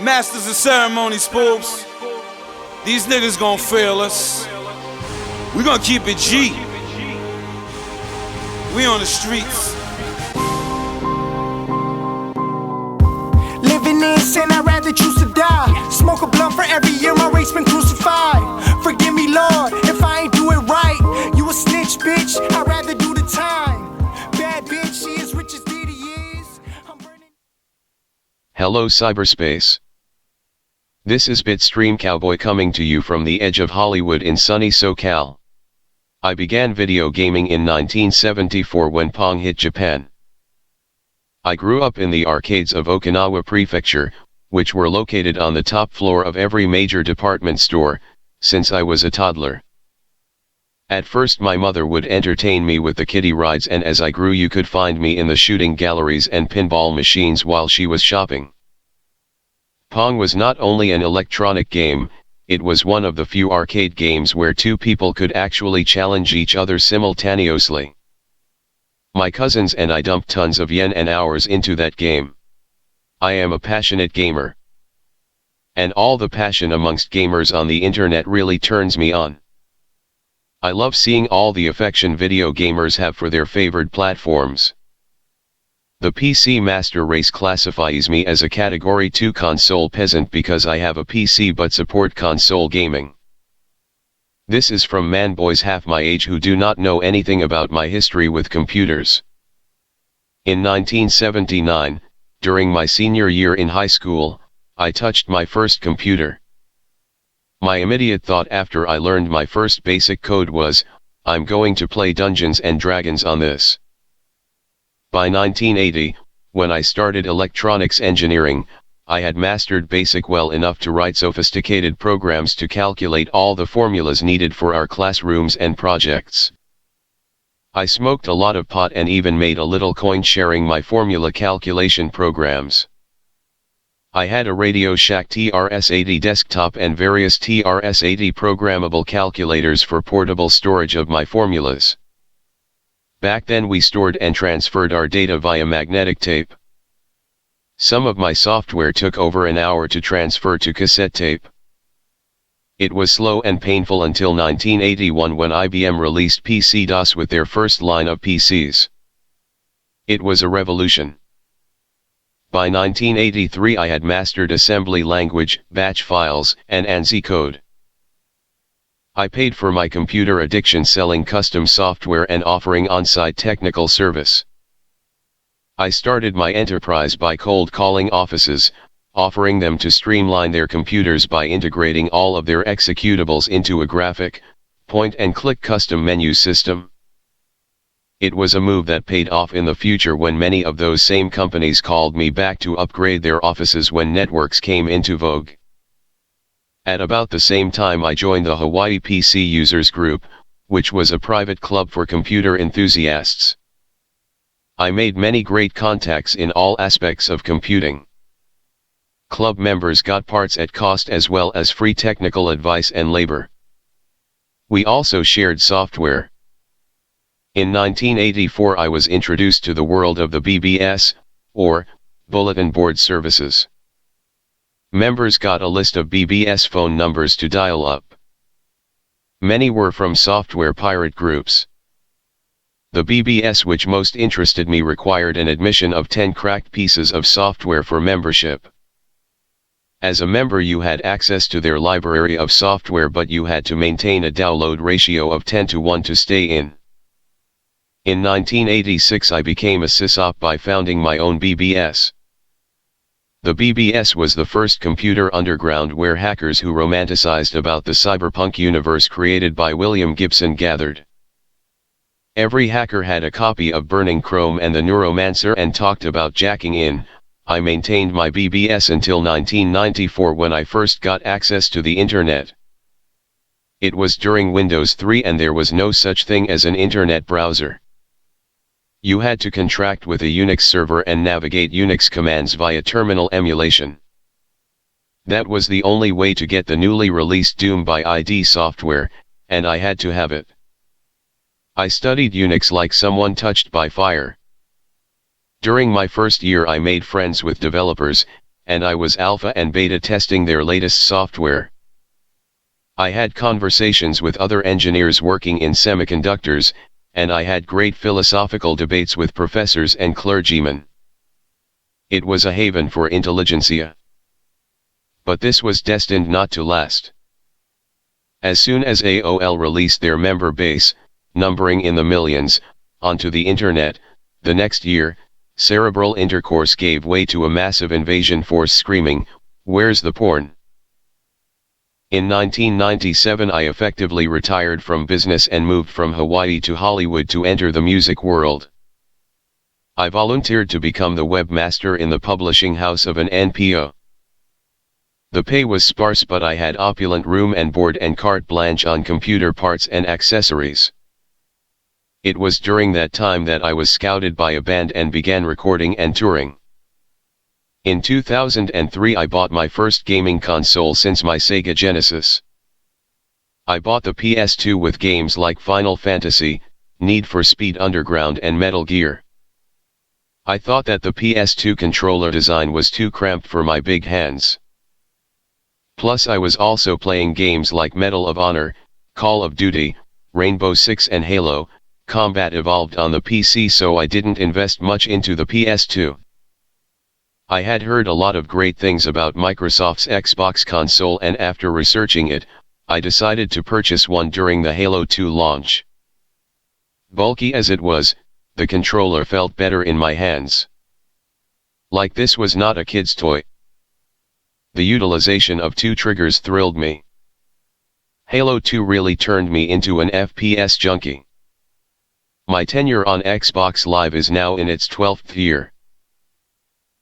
Masters of ceremony, spooks. These niggas gon' fail us. We gon' keep it G. We on the streets. Living in sin, I'd rather choose to die. Smoke a blunt for every year my race been crucified. Forgive me, Lord, if I ain't do it right. You a snitch, bitch, I'd rather do the time. Bad bitch, she as rich as Diddy is. Hello cyberspace. This is Bitstream Cowboy coming to you from the edge of Hollywood in sunny SoCal. I began video gaming in 1974 when Pong hit Japan. I grew up in the arcades of Okinawa Prefecture, which were located on the top floor of every major department store, since I was a toddler. At first my mother would entertain me with the kiddie rides, and as I grew you could find me in the shooting galleries and pinball machines while she was shopping. Pong was not only an electronic game, it was one of the few arcade games where two people could actually challenge each other simultaneously. My cousins and I dumped tons of yen and hours into that game. I am a passionate gamer. And all the passion amongst gamers on the internet really turns me on. I love seeing all the affection video gamers have for their favored platforms. The PC Master Race classifies me as a Category 2 console peasant because I have a PC but support console gaming. This is from man-boys half my age who do not know anything about my history with computers. In 1979, during my senior year in high school, I touched my first computer. My immediate thought after I learned my first basic code was, I'm going to play Dungeons and Dragons on this. By 1980, when I started electronics engineering, I had mastered BASIC well enough to write sophisticated programs to calculate all the formulas needed for our classrooms and projects. I smoked a lot of pot and even made a little coin sharing my formula calculation programs. I had a Radio Shack TRS-80 desktop and various TRS-80 programmable calculators for portable storage of my formulas. Back then we stored and transferred our data via magnetic tape. Some of my software took over an hour to transfer to cassette tape. It was slow and painful until 1981 when IBM released PC-DOS with their first line of PCs. It was a revolution. By 1983 I had mastered assembly language, batch files, and ANSI code. I paid for my computer addiction selling custom software and offering on-site technical service. I started my enterprise by cold calling offices, offering them to streamline their computers by integrating all of their executables into a graphic, point-and-click custom menu system. It was a move that paid off in the future when many of those same companies called me back to upgrade their offices when networks came into vogue. At about the same time I joined the Hawaii PC Users Group, which was a private club for computer enthusiasts. I made many great contacts in all aspects of computing. Club members got parts at cost as well as free technical advice and labor. We also shared software. In 1984 I was introduced to the world of the BBS, or Bulletin Board Services. Members got a list of BBS phone numbers to dial up. Many were from software pirate groups. The BBS which most interested me required an admission of 10 cracked pieces of software for membership. As a member you had access to their library of software, but you had to maintain a download ratio of 10:1 to stay in. In 1986 I became a sysop by founding my own BBS. The BBS was the first computer underground where hackers who romanticized about the cyberpunk universe created by William Gibson gathered. Every hacker had a copy of Burning Chrome and the Neuromancer and talked about jacking in. I maintained my BBS until 1994 when I first got access to the internet. It was during Windows 3 and there was no such thing as an internet browser. You had to contract with a Unix server and navigate Unix commands via terminal emulation. That was the only way to get the newly released Doom by ID software, and I had to have it. I studied Unix like someone touched by fire. During my first year I made friends with developers, and I was alpha and beta testing their latest software. I had conversations with other engineers working in semiconductors, and I had great philosophical debates with professors and clergymen. It was a haven for intelligentsia. But this was destined not to last. As soon as AOL released their member base, numbering in the millions, onto the internet, the next year, cerebral intercourse gave way to a massive invasion force screaming, "Where's the porn?" In 1997 I effectively retired from business and moved from Hawaii to Hollywood to enter the music world. I volunteered to become the webmaster in the publishing house of an NPO. The pay was sparse, but I had opulent room and board and carte blanche on computer parts and accessories. It was during that time that I was scouted by a band and began recording and touring. In 2003 I bought my first gaming console since my Sega Genesis. I bought the PS2 with games like Final Fantasy, Need for Speed Underground and Metal Gear. I thought that the PS2 controller design was too cramped for my big hands. Plus I was also playing games like Medal of Honor, Call of Duty, Rainbow Six and Halo. Combat Evolved on the PC, so I didn't invest much into the PS2. I had heard a lot of great things about Microsoft's Xbox console, and after researching it, I decided to purchase one during the Halo 2 launch. Bulky as it was, the controller felt better in my hands. Like this was not a kid's toy. The utilization of 2 triggers thrilled me. Halo 2 really turned me into an FPS junkie. My tenure on Xbox Live is now in its 12th year.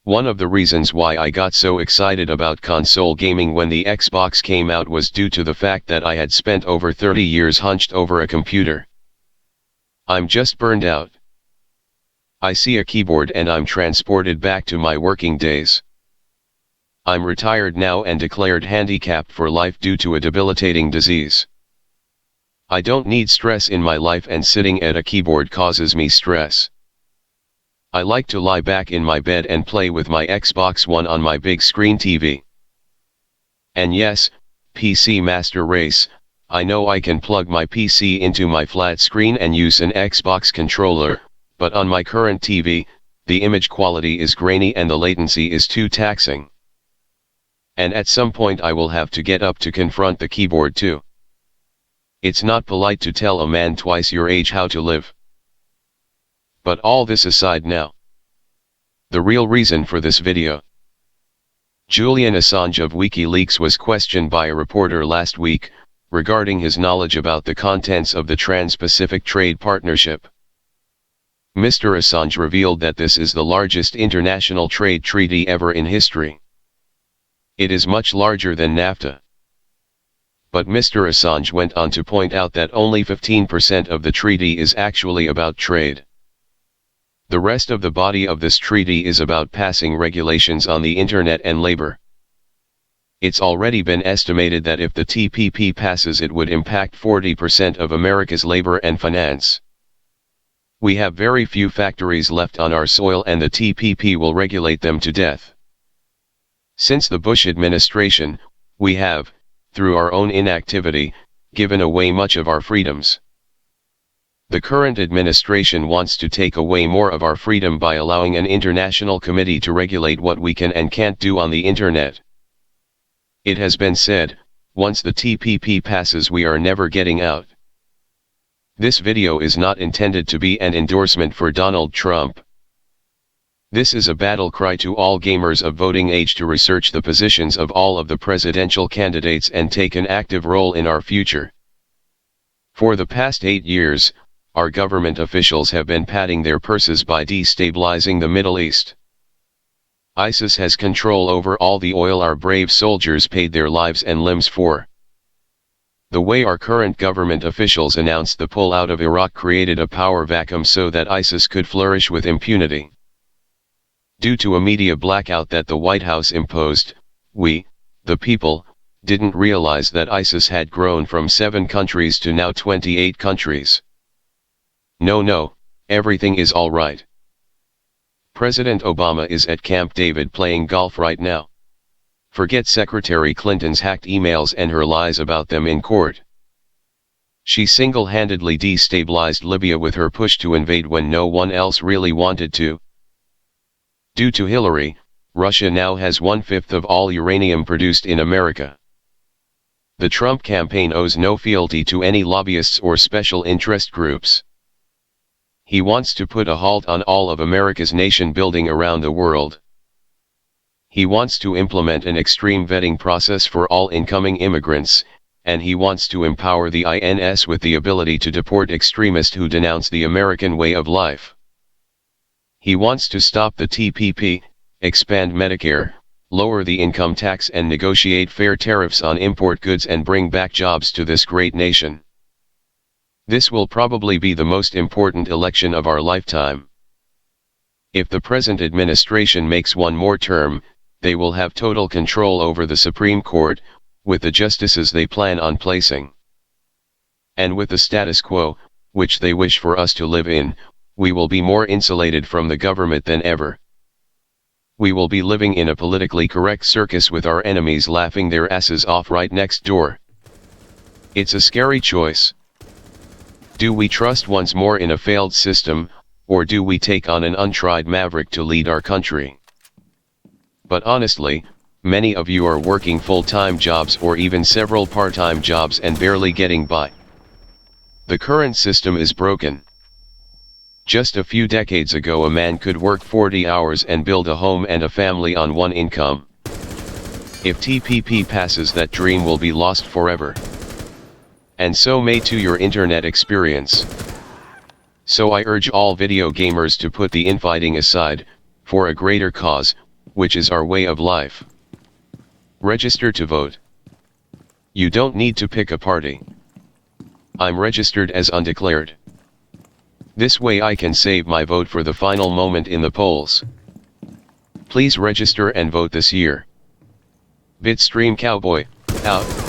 One of the reasons why I got so excited about console gaming when the Xbox came out was due to the fact that I had spent over 30 years hunched over a computer. I'm just burned out. I see a keyboard and I'm transported back to my working days. I'm retired now and declared handicapped for life due to a debilitating disease. I don't need stress in my life, and sitting at a keyboard causes me stress. I like to lie back in my bed and play with my Xbox One on my big screen TV. And yes, PC Master Race, I know I can plug my PC into my flat screen and use an Xbox controller, but on my current TV, the image quality is grainy and the latency is too taxing. And at some point I will have to get up to confront the keyboard too. It's not polite to tell a man twice your age how to live. But all this aside now. The real reason for this video. Julian Assange of WikiLeaks was questioned by a reporter last week, regarding his knowledge about the contents of the Trans-Pacific Trade Partnership. Mr. Assange revealed that this is the largest international trade treaty ever in history. It is much larger than NAFTA. But Mr. Assange went on to point out that only 15% of the treaty is actually about trade. The rest of the body of this treaty is about passing regulations on the internet and labor. It's already been estimated that if the TPP passes, it would impact 40% of America's labor and finance. We have very few factories left on our soil, and the TPP will regulate them to death. Since the Bush administration, we have, through our own inactivity, given away much of our freedoms. The current administration wants to take away more of our freedom by allowing an international committee to regulate what we can and can't do on the internet. It has been said, once the TPP passes, we are never getting out. This video is not intended to be an endorsement for Donald Trump. This is a battle cry to all gamers of voting age to research the positions of all of the presidential candidates and take an active role in our future. For the past 8 years, our government officials have been padding their purses by destabilizing the Middle East. ISIS has control over all the oil our brave soldiers paid their lives and limbs for. The way our current government officials announced the pull-out of Iraq created a power vacuum so that ISIS could flourish with impunity. Due to a media blackout that the White House imposed, we, the people, didn't realize that ISIS had grown from 7 countries to now 28 countries. No, everything is all right. President Obama is at Camp David playing golf right now. Forget Secretary Clinton's hacked emails and her lies about them in court. She single-handedly destabilized Libya with her push to invade when no one else really wanted to. Due to Hillary, Russia now has 1/5 of all uranium produced in America. The Trump campaign owes no fealty to any lobbyists or special interest groups. He wants to put a halt on all of America's nation building around the world. He wants to implement an extreme vetting process for all incoming immigrants, and he wants to empower the INS with the ability to deport extremists who denounce the American way of life. He wants to stop the TPP, expand Medicare, lower the income tax and negotiate fair tariffs on import goods and bring back jobs to this great nation. This will probably be the most important election of our lifetime. If the present administration makes one more term, they will have total control over the Supreme Court, with the justices they plan on placing. And with the status quo, which they wish for us to live in, we will be more insulated from the government than ever. We will be living in a politically correct circus with our enemies laughing their asses off right next door. It's a scary choice. Do we trust once more in a failed system, or do we take on an untried maverick to lead our country? But honestly, many of you are working full-time jobs or even several part-time jobs and barely getting by. The current system is broken. Just a few decades ago a man could work 40 hours and build a home and a family on one income. If TPP passes, that dream will be lost forever. And so may too your internet experience. So I urge all video gamers to put the infighting aside, for a greater cause, which is our way of life. Register to vote. You don't need to pick a party. I'm registered as undeclared. This way I can save my vote for the final moment in the polls. Please register and vote this year. Bitstream Cowboy, out.